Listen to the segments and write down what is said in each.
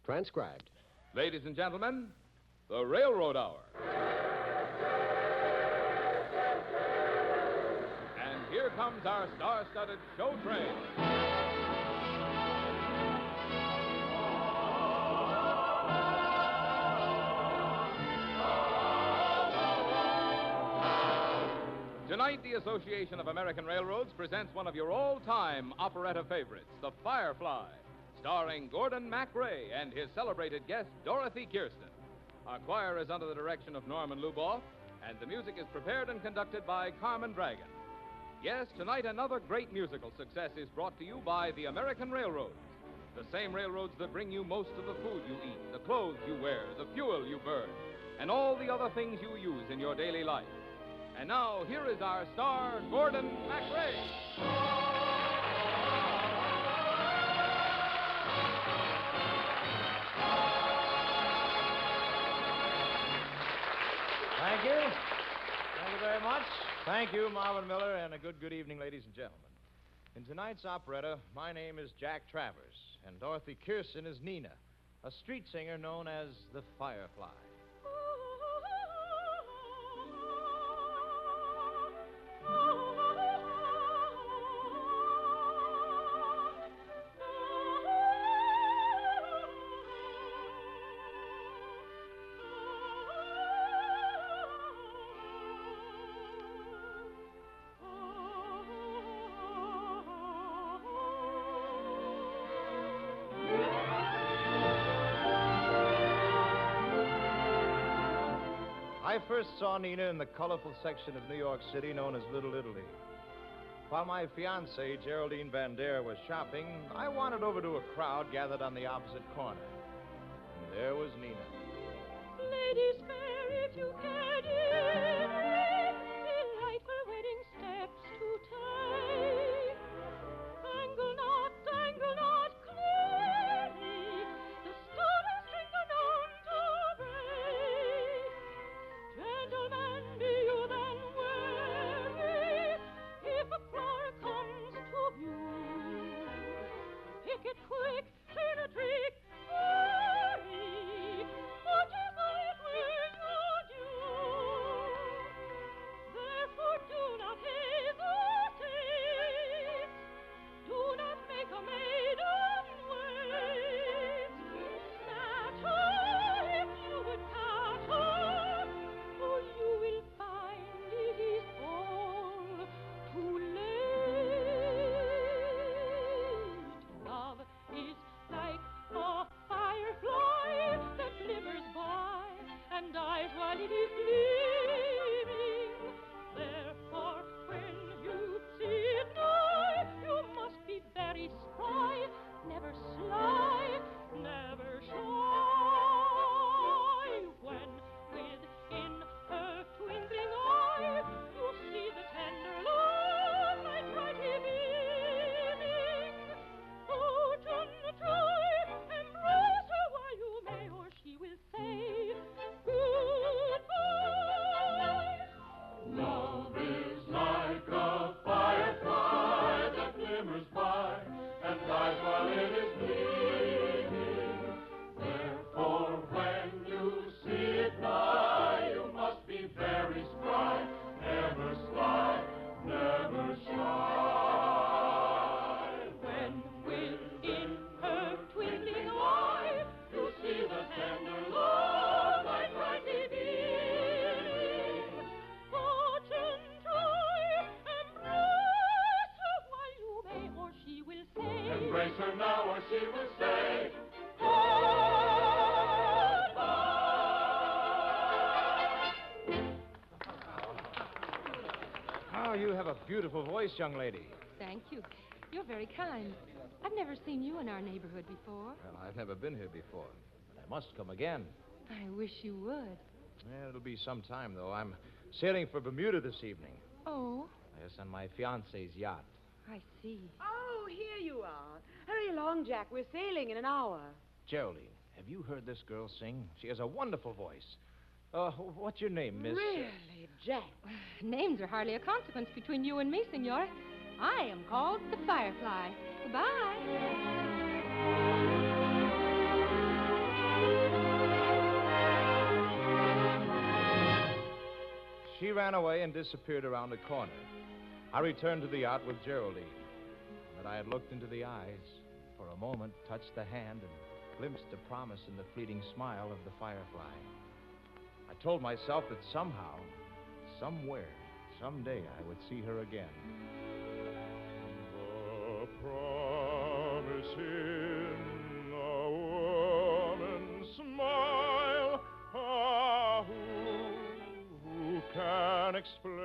Transcribed. Ladies and gentlemen, the Railroad Hour. And here comes our star-studded show train. Tonight, the Association of American Railroads presents one of your all-time operetta favorites, The Firefly, starring Gordon MacRae and his celebrated guest, Dorothy Kirsten. Our choir is under the direction of Norman Luboff, and the music is prepared and conducted by Carmen Dragon. Yes, tonight another great musical success is brought to you by the American Railroads, the same railroads that bring you most of the food you eat, the clothes you wear, the fuel you burn, and all the other things you use in your daily life. And now, here is our star, Gordon MacRae. Thank you. Thank you very much. Thank you, Marvin Miller, and a good evening, ladies and gentlemen. In tonight's operetta, my name is Jack Travers, and Dorothy Kirsten is Nina, a street singer known as the Firefly. I first saw Nina in the colorful section of New York City known as Little Italy. While my fiancée, Geraldine Van Dare, was shopping, I wandered over to a crowd gathered on the opposite corner. And there was Nina. Ladies fair, if you care, dear, delightful wedding steps to take. Dangle not clearly, the stolen string unknown to break. Gentlemen, be you then wary, if a flower comes to view. Pick it quick, turn a trick, hurry, what is it will not do? Therefore do not hesitate, do not make a maiden wait. Snatch her if you would catch her, for you will find it is all too late. Love is like a firefly that glimmers by and dies while it is gleaming. Therefore, when you see it die, you must be very spry, never sly, never shy. When within her twinkling eye you see the tender love light brightly beaming, Fortune try, embrace her while you may, or she will say goodbye. Love is like a firefly that glimmers by and dies while it is gleaming. Therefore, when you see it die, you must be very spry, never sly, never shy. When within her twinkling eye You see the tender love light brightly beaming. Fortune try, embrace her while you may, or she will say Embrace her now or she will say Oh, you have a beautiful voice, young lady. Thank you. You're very kind. I've never seen you in our neighborhood before. Well, I've never been here before, but I must come again. I wish you would. Yeah, it'll be some time, though. I'm sailing for Bermuda this evening. Oh, Yes, on my fiancé's yacht. I see. Oh, here you are. Hurry along, Jack. We're sailing in an hour. Geraldine, have you heard this girl sing? She has a wonderful voice. What's your name, Miss? Really, Jack? Names are hardly a consequence between you and me, Senora. I am called the Firefly. Goodbye. ran away and disappeared around a corner. I returned to the yacht with Geraldine. That I had looked into the eyes, for a moment touched the hand, and glimpsed a promise in the fleeting smile of the Firefly. I told myself that somehow, somewhere, someday I would see her again. The promise in a woman's smile, who can explain?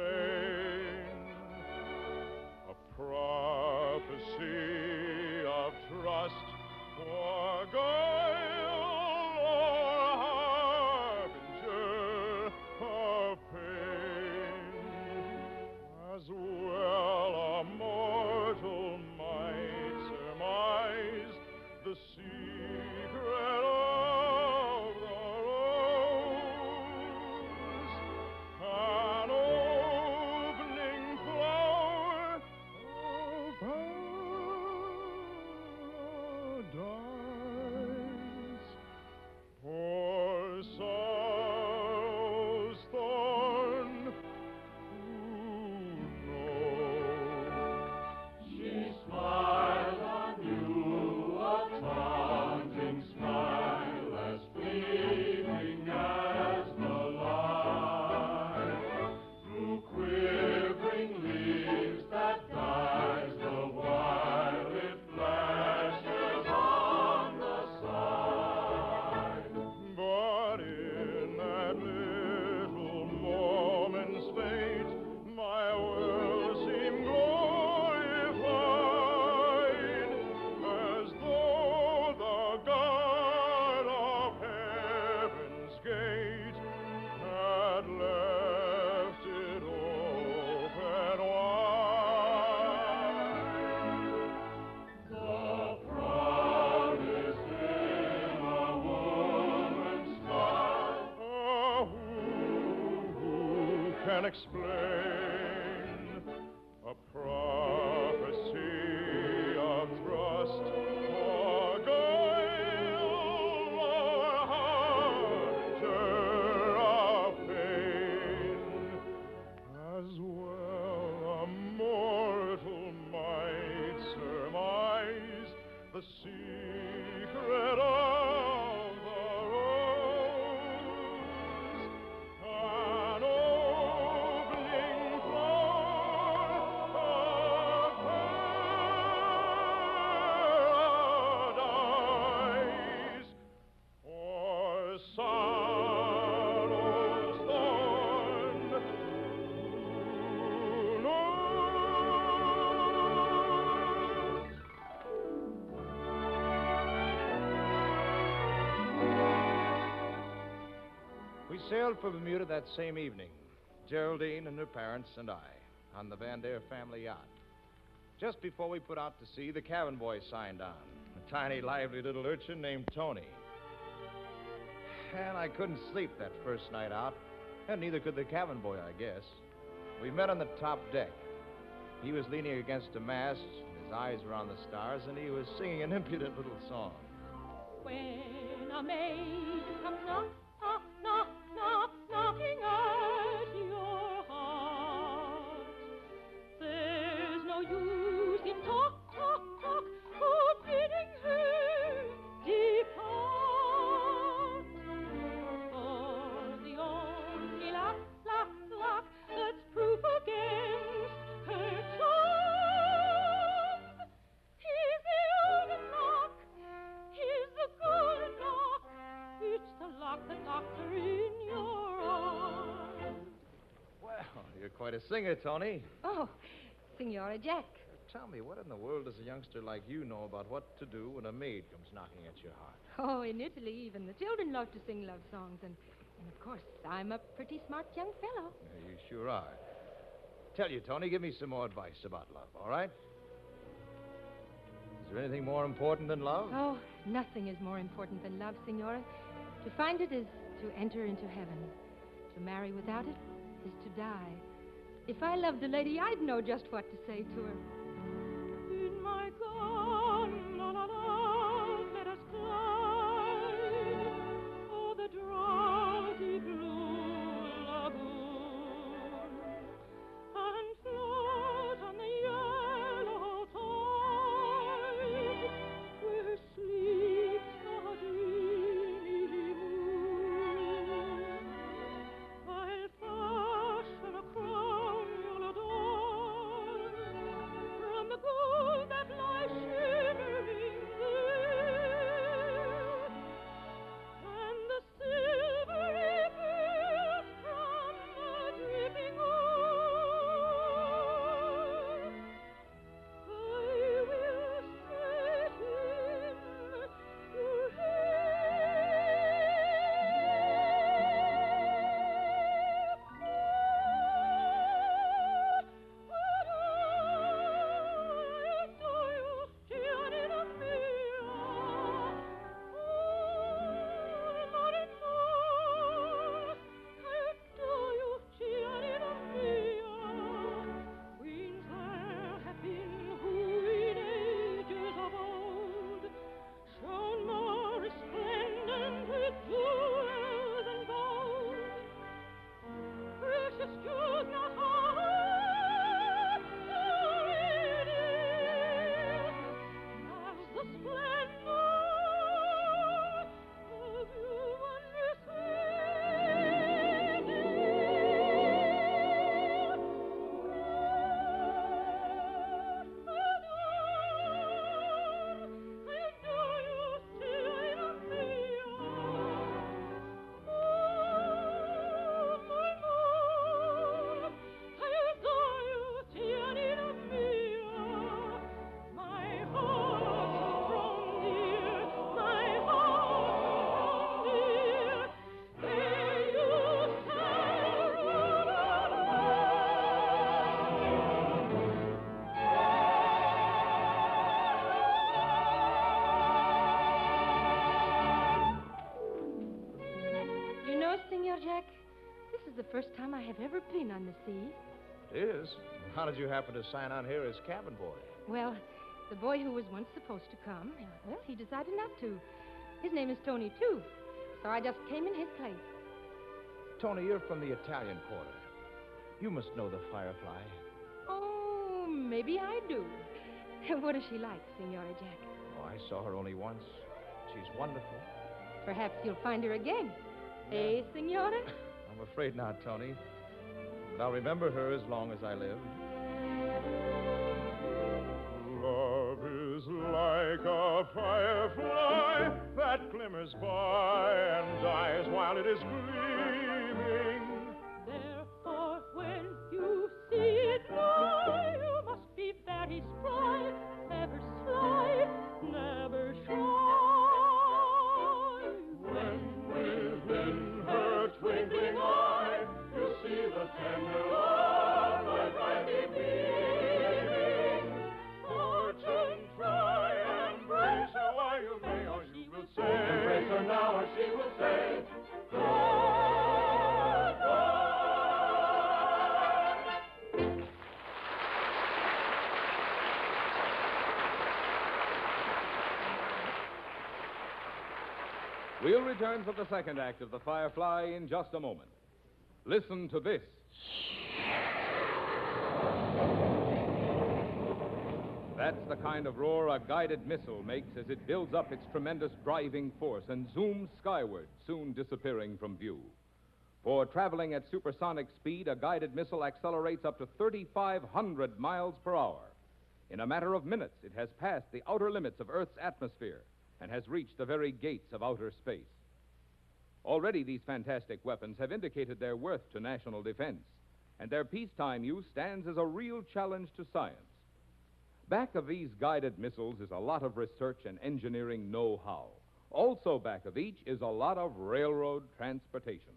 A prophecy of trust or guile, or harbinger of pain. As well a mortal might surmise the secret of the rose, an opening flower of paradise. For sorrow's thorn, who knows? She smiled on you, a taunting smile, as fleeting as the light. Through quivering leaves that dies the while it flashes on the side. But in that little moment's fate, my world seemed glorified, as though the God of heaven's gate had left it open wide. The promise in a woman's smile, who can explain? A prophecy of trust or guile, or harbinger of pain. As well a mortal might surmise the secret of the rose, an opening flower of paradise. For sorrow's thorn, who knows? We sailed for Bermuda that same evening, Geraldine and her parents and I, on the Van Dare family yacht. Just before we put out to sea, the cabin boy signed on, a tiny, lively little urchin named Tony. And I couldn't sleep that first night out, and neither could the cabin boy, I guess. We met on the top deck. He was leaning against a mast, his eyes were on the stars, and he was singing an impudent little song. When a maid comes knock, knock, knock, knock, knocking at your heart, there's no use in talk, talk, talk, or bidding her depart. For the only lock, lock, lock that's proof against her charms is the golden lock, is the golden lock. It's the lock that locks her in your arms. Well, you're quite a singer, Tony. Oh, Signora Jack. Tell me, what in the world does a youngster like you know about what to do when a maid comes knocking at your heart? Oh, in Italy, even the children love to sing love songs. And of course, I'm a pretty smart young fellow. Yeah, you sure are. Tell you, Tony, give me some more advice about love, all right? Is there anything more important than love? Oh, nothing is more important than love, Signora. To find it is to enter into heaven. To marry without it is to die. If I loved a lady, I'd know just what to say to her. In my gondola, love, let us glide o'er the drowsy blue lagoon. is the first time I have ever been on the sea. It is. How did you happen to sign on here as cabin boy? Well, the boy who was once supposed to come, well, he decided not to. His name is Tony, too. So I just came in his place. Tony, you're from the Italian quarter. You must know the Firefly. Oh, maybe I do. What is she like, Signora Jack? Oh, I saw her only once. She's wonderful. Perhaps you'll find her again. Eh, Signora? I'm afraid not, Tony. But I'll remember her as long as I live. Love is like a firefly that glimmers by and dies while it is gleaming. Therefore, when you see it fly, you must be very spry, never sly, never shy. When within her twinkling eye you see the tender love like brightly beaming, fortune try and embrace her while you may, or you will say, embrace her now, or she will say, We'll return for the second act of The Firefly in just a moment. Listen to this. That's the kind of roar a guided missile makes as it builds up its tremendous driving force and zooms skyward, soon disappearing from view. For traveling at supersonic speed, a guided missile accelerates up to 3,500 miles per hour. In a matter of minutes, it has passed the outer limits of Earth's atmosphere and has reached the very gates of outer space. Already, these fantastic weapons have indicated their worth to national defense, and their peacetime use stands as a real challenge to science. Back of these guided missiles is a lot of research and engineering know-how. Also back of each is a lot of railroad transportation.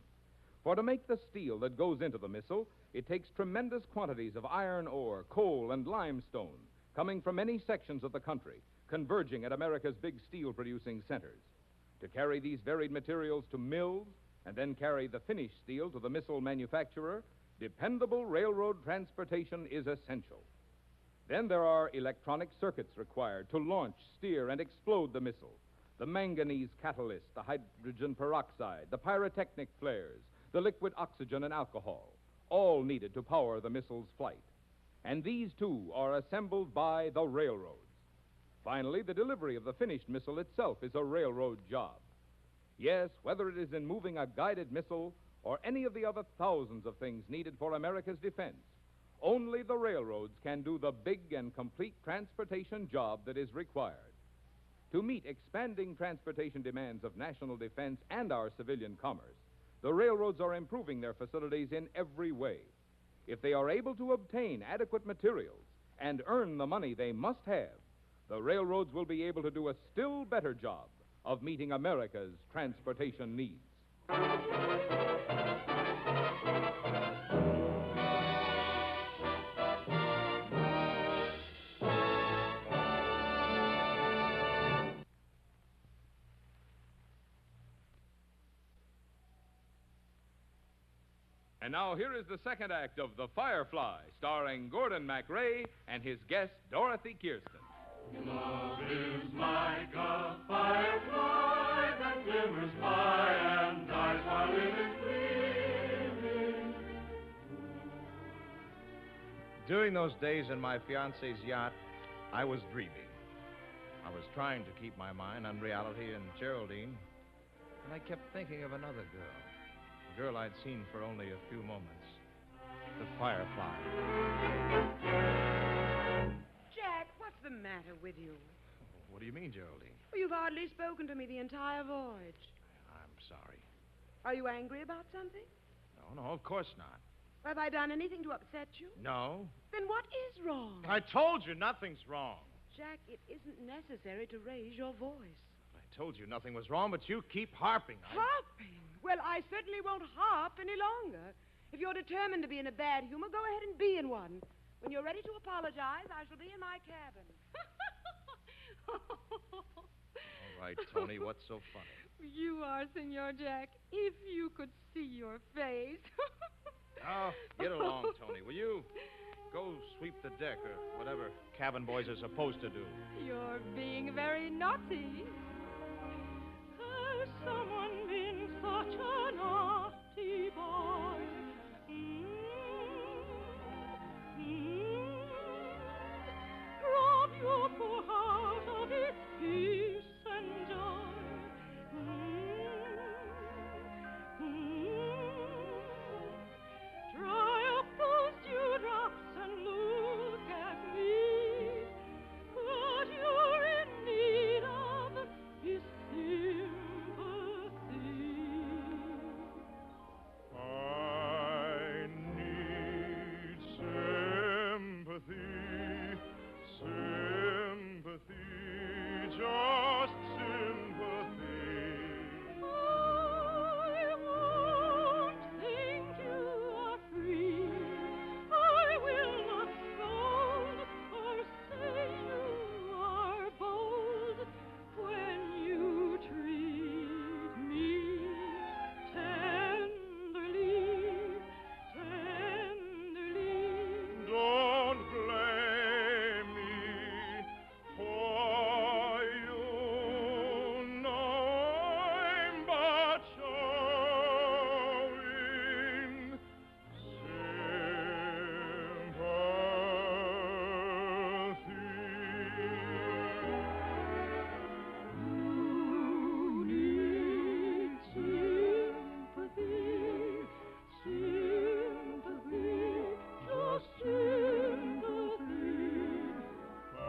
For to make the steel that goes into the missile, it takes tremendous quantities of iron ore, coal, and limestone coming from many sections of the country, converging at America's big steel-producing centers. To carry these varied materials to mills and then carry the finished steel to the missile manufacturer, dependable railroad transportation is essential. Then there are electronic circuits required to launch, steer, and explode the missile. The manganese catalyst, the hydrogen peroxide, the pyrotechnic flares, the liquid oxygen and alcohol, all needed to power the missile's flight. And these, too, are assembled by the railroads. Finally, the delivery of the finished missile itself is a railroad job. Yes, whether it is in moving a guided missile or any of the other thousands of things needed for America's defense, only the railroads can do the big and complete transportation job that is required. To meet expanding transportation demands of national defense and our civilian commerce, the railroads are improving their facilities in every way. If they are able to obtain adequate materials and earn the money they must have, the railroads will be able to do a still better job of meeting America's transportation needs. And now here is the second act of The Firefly, starring Gordon MacRae and his guest, Dorothy Kirsten. Love is like a firefly that glimmers by and dies while it is gleaming. During those days in my fiance's yacht, I was dreaming. I was trying to keep my mind on reality and Geraldine, and I kept thinking of another girl. A girl I'd seen for only a few moments. The Firefly. Jack, what's the matter with you? What do you mean, Geraldine? Well, you've hardly spoken to me the entire voyage. I'm sorry. Are you angry about something? No, of course not. Have I done anything to upset you? No. Then what is wrong? I told you nothing's wrong. Jack, it isn't necessary to raise your voice. I told you nothing was wrong, but you keep harping. Harping? Well, I certainly won't harp any longer. If you're determined to be in a bad humor, go ahead and be in one. When you're ready to apologize, I shall be in my cabin. All right, Tony. What's so funny? You are, Senor Jack. If you could see your face. Oh, get along, Tony, will you? Go sweep the deck or whatever cabin boys are supposed to do. You're being very naughty. Has someone been such a naughty boy? Rob your poor heart of its peace and joy. Dry up those dewdrops and look at me. What you're in need of is sympathy. I need sympathy, just sympathy. I won't think you are free. I will not scold or say you are bold when you treat me tenderly. Don't blame me, for you know I'm but showing sympathy, just sympathy. I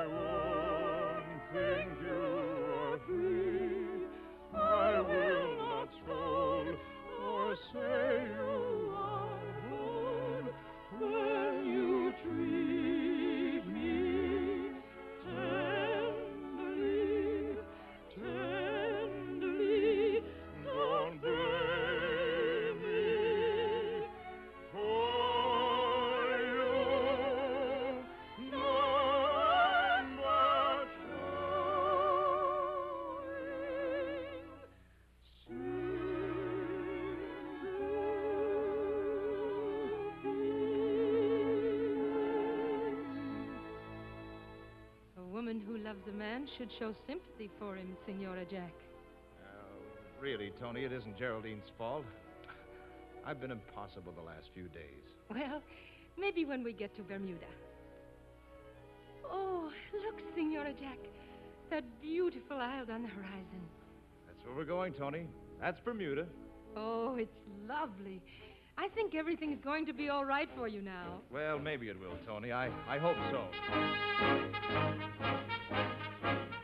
won't think you are free. I will not scold or say you are bold when you treat me tenderly. Don't blame me, for you know I'm but showing A woman who loves a man should show sympathy for him, Senora Jack. Really, Tony, it isn't Geraldine's fault. I've been impossible the last few days. Well, maybe when we get to Bermuda. Oh, look, Senora Jack. That beautiful isle on the horizon. That's where we're going, Tony. That's Bermuda. Oh, it's lovely. I think everything's going to be all right for you now. Well, maybe it will, Tony. I hope so.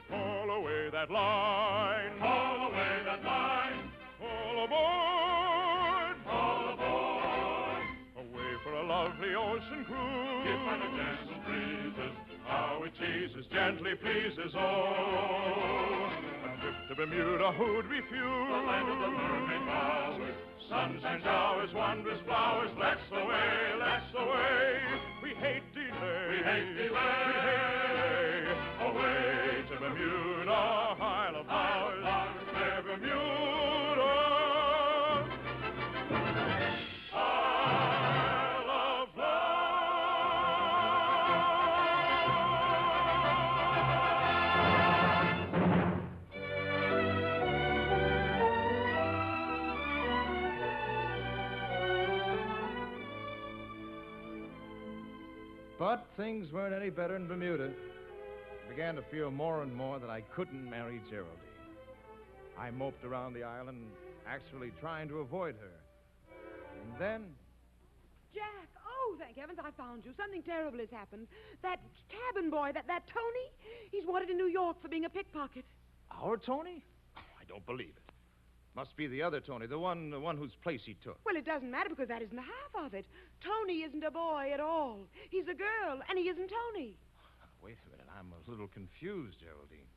Haul away that line. Haul away that line. All aboard. All aboard. Away for a lovely ocean cruise. Give by the gentle breezes, how it teases, gently pleases. Oh, a trip to Bermuda, who'd refuse? The land of the mermaid bowers, sunshine showers, wondrous flowers. Let's away, let's away. We hate delay. We hate delay. We hate delay. Away to Bermuda, Isle of Flowers, fair Bermuda, Isle of But things weren't any better in Bermuda. I began to feel more and more that I couldn't marry Geraldine. I moped around the island, actually trying to avoid her. And then, Jack, oh, thank heavens I found you. Something terrible has happened. That cabin boy, that Tony, he's wanted in New York for being a pickpocket. our Tony? Oh, I don't believe it. Must be the other Tony, the one whose place he took. Well, it doesn't matter because that isn't the half of it. Tony isn't a boy at all. He's a girl, and he isn't Tony. Wait a minute, I'm a little confused, Geraldine.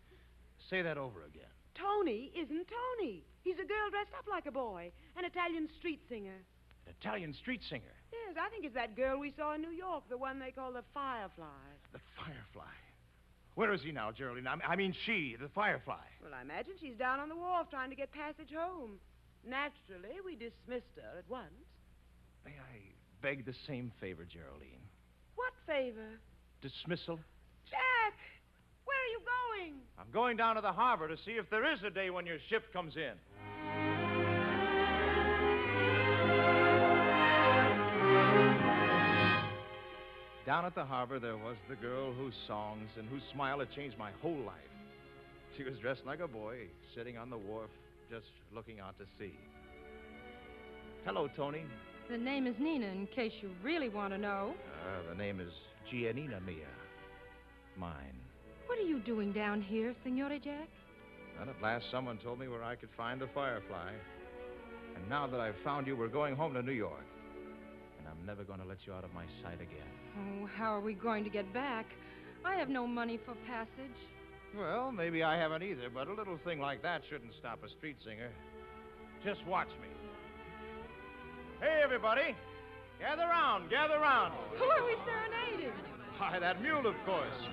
Say that over again. Tony isn't Tony. He's a girl dressed up like a boy, an Italian street singer. An Italian street singer. Yes, I think it's that girl we saw in New York, the one they call the Firefly. The Firefly. Where is he now, Geraldine? I mean she, the Firefly. Well, I imagine she's down on the wharf trying to get passage home. Naturally, we dismissed her at once. May I beg the same favor, Geraldine? What favor? Dismissal? Jack! Where are you going? I'm going down to the harbor to see if there is a day when your ship comes in. Down at the harbor, there was the girl whose songs and whose smile had changed my whole life. She was dressed like a boy, sitting on the wharf, just looking out to sea. Hello, Tony. The name is Nina, in case you really want to know. The name is Giannina Mia. Mine. What are you doing down here, Signore Jack? Then at last someone told me where I could find a Firefly. And now that I've found you, we're going home to New York. And I'm never going to let you out of my sight again. Oh, how are we going to get back? I have no money for passage. Well, maybe I haven't either, but a little thing like that shouldn't stop a street singer. Just watch me. Hey, everybody. Gather round, gather round. Who are we serenading? Why, that mule, of course.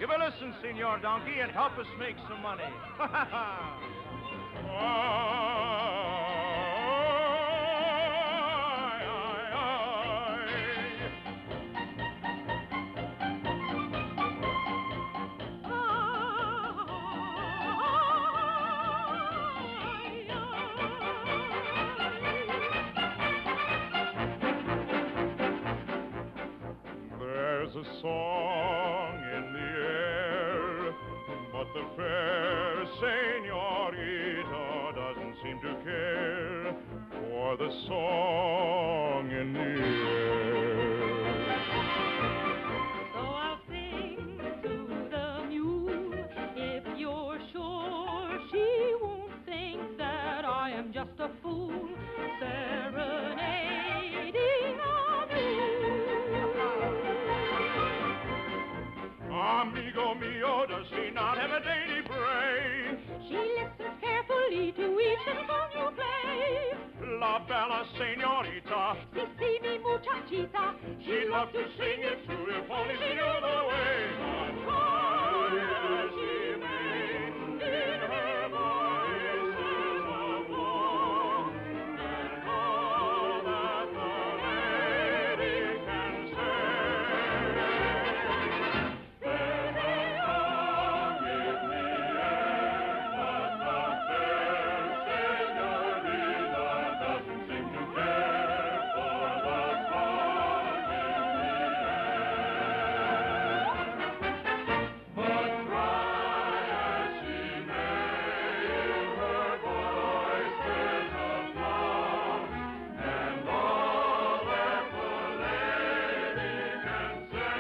Give a listen, Senor Donkey, and help us make some money. There's a song in the air, but the fair senorita doesn't seem to care for the song in the air. So I'll sing to the mule if you're sure she won't think that I am just a fool serenading a mule. Amigo mio, does she not have a dainty bray? She listens carefully to each little song you play. La bella senorita, Si, si, mi muchachita, she'd love to sing it too if only she knew the way. But try as she may, in her voice is a woe, and all that the lady can say. There's a song in the air, but the fair senorita doesn't seem to care for the song in the air. But try as she may, her voice is a flower, and all that the lady can say.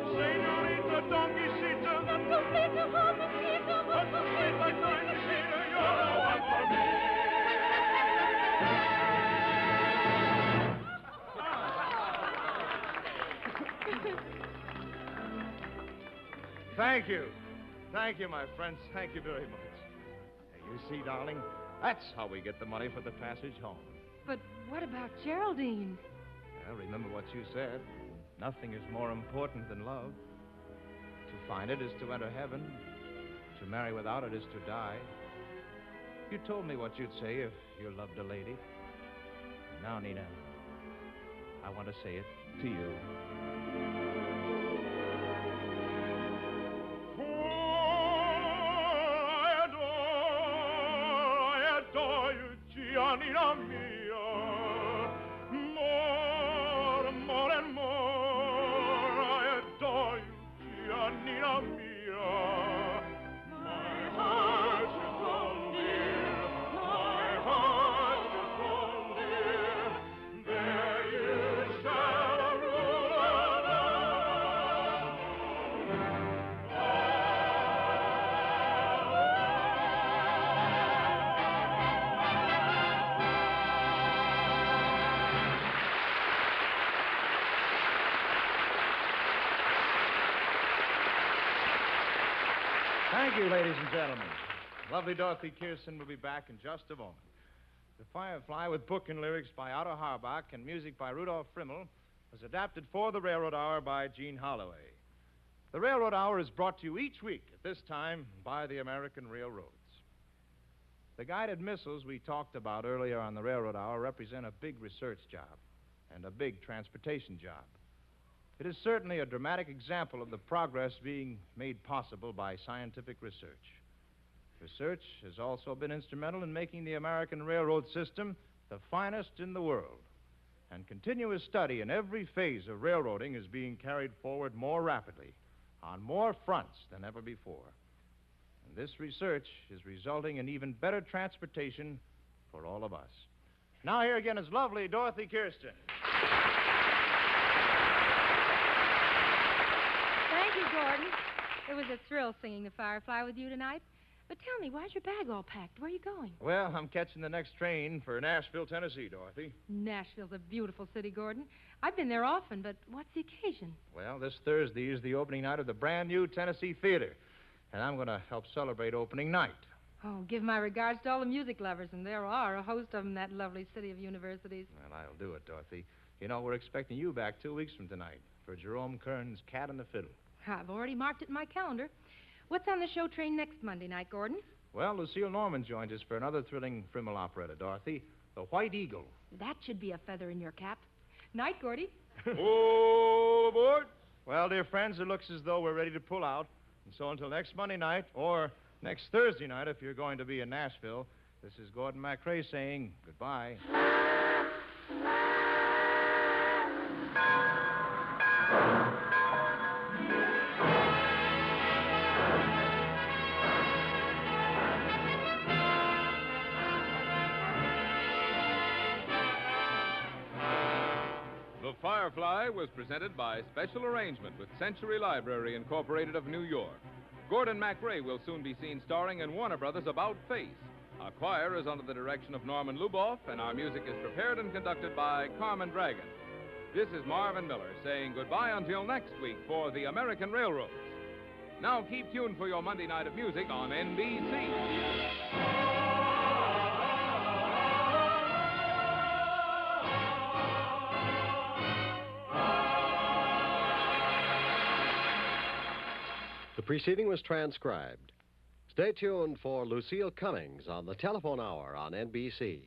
Senorita Donkeycita, what's the sweet like Donkeycita? You're the one for me. Thank you. Thank you, my friends. Thank you very much. Hey, you see, darling, that's how we get the money for the passage home. But what about Geraldine? Well, remember what you said. Nothing is more important than love. To find it is to enter heaven. To marry without it is to die. You told me what you'd say if you loved a lady. Now, Nina, I want to say it to you. I adore you, Giannina mia. More, more and more. I adore you, Giannina mia. My heart is so dear. My heart is so dear. There you shall rule alone. Thank you, ladies and gentlemen. Lovely Dorothy Kirsten will be back in just a moment. The Firefly, with book and lyrics by Otto Harbach and music by Rudolph Frimmel, was adapted for the Railroad Hour by Gene Holloway. The Railroad Hour is brought to you each week at this time by the American Railroads. The guided missiles we talked about earlier on the Railroad Hour represent a big research job and a big transportation job. It is certainly a dramatic example of the progress being made possible by scientific research. Research has also been instrumental in making the American railroad system the finest in the world. And continuous study in every phase of railroading is being carried forward more rapidly, on more fronts than ever before. And this research is resulting in even better transportation for all of us. Now here again is lovely Dorothy Kirsten. Thank you, Gordon. It was a thrill singing the Firefly with you tonight. But tell me, why's your bag all packed? Where are you going? Well, I'm catching the next train for Nashville, Tennessee, Dorothy. Nashville's a beautiful city, Gordon. I've been there often, but what's the occasion? Well, this Thursday is the opening night of the brand new Tennessee Theater, and I'm going to help celebrate opening night. Oh, give my regards to all the music lovers, and there are a host of them in that lovely city of universities. Well, I'll do it, Dorothy. You know, we're expecting you back 2 weeks from tonight for Jerome Kern's Cat and the Fiddle. I've already marked it in my calendar. What's on the show train next Monday night, Gordon? Well, Lucille Norman joins us for another thrilling Frimmel operetta, Dorothy, The White Eagle. That should be a feather in your cap. Night, Gordy. All aboard. Well, dear friends, it looks as though we're ready to pull out. And so until next Monday night, or next Thursday night if you're going to be in Nashville, this is Gordon MacRae saying goodbye. The Firefly was presented by special arrangement with Century Library Incorporated of New York. Gordon MacRae will soon be seen starring in Warner Brothers' About Face. Our choir is under the direction of Norman Luboff, and our music is prepared and conducted by Carmen Dragon. This is Marvin Miller saying goodbye until next week for the American Railroads. Now keep tuned for your Monday night of music on NBC. The preceding was transcribed. Stay tuned for Lucille Cummings on the Telephone Hour on NBC.